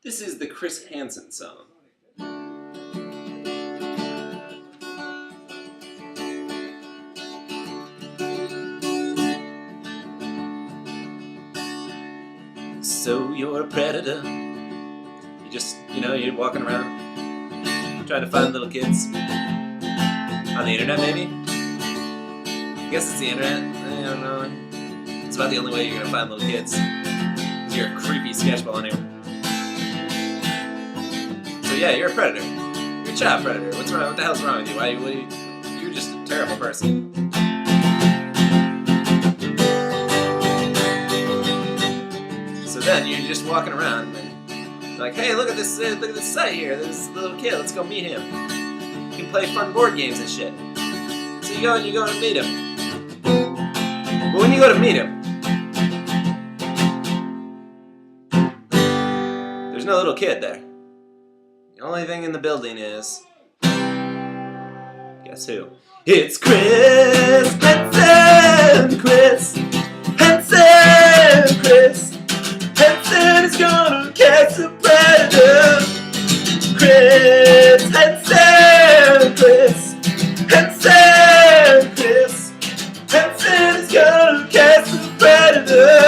This is the Chris Hansen song. So you're a predator. You just, you're walking around trying to find little kids. On the internet, maybe? I guess it's the internet. I don't know. It's about the only way you're gonna find little kids. Because you're a creepy sketchball anyway. So yeah, you're a predator. You're a child predator. What's wrong? What the hell's wrong with you? You're just a terrible person. So then you're just walking around and like, hey, look at this site here. There's this little kid. Let's go meet him. You can play fun board games and shit. So you go and meet him. But when you go to meet him, there's no little kid there. The only thing in the building is, guess who? It's Chris Hansen! Chris Hansen! Chris Hansen is gonna catch a predator! Chris Hansen! Chris Hansen! Chris Hansen is gonna catch a predator!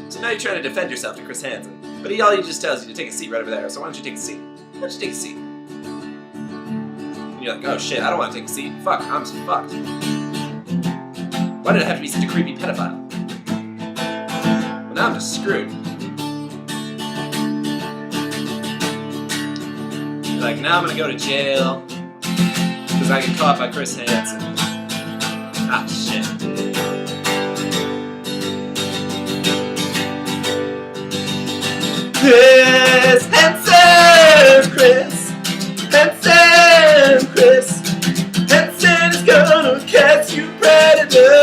So now you're trying to defend yourself to Chris Hansen. But all he just tells you to take a seat right over there. So why don't you take a seat? Why don't you take a seat? And you're like, oh shit, I don't want to take a seat. Fuck, I'm fucked. Why did it have to be such a creepy pedophile? Well, now I'm just screwed. You're like, now I'm gonna go to jail because I get caught by Chris Hansen. Ah, shit. Chris Hansen! Chris Hansen! Chris Hansen is gonna catch you, predator!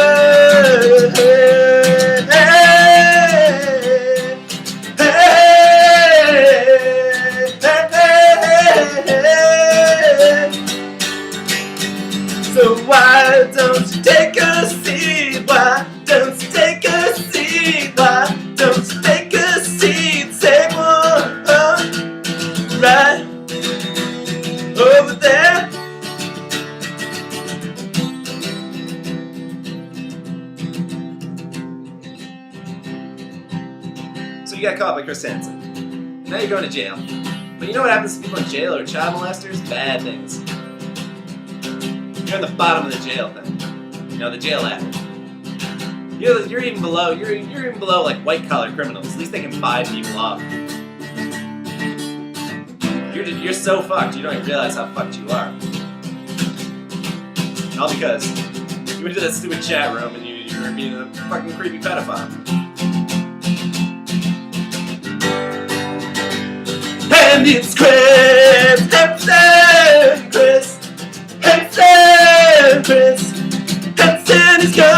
So why don't you take a seat? Why don't you take a seat? Why don't you take a seat? Take one right over there. So you got caught by Chris Hansen. Now you're going to jail. But you know what happens to people in jail or child molesters? Bad things. You're at the bottom of the jail thing. You know, the jail act. You're even below like white collar criminals. At least they can buy people off. You're so fucked you don't even realize how fucked you are. All because you went to that stupid chat room and you were being a fucking creepy pedophile. And it's Chris Hansen! Chris Hansen! Chris Hansen is gone!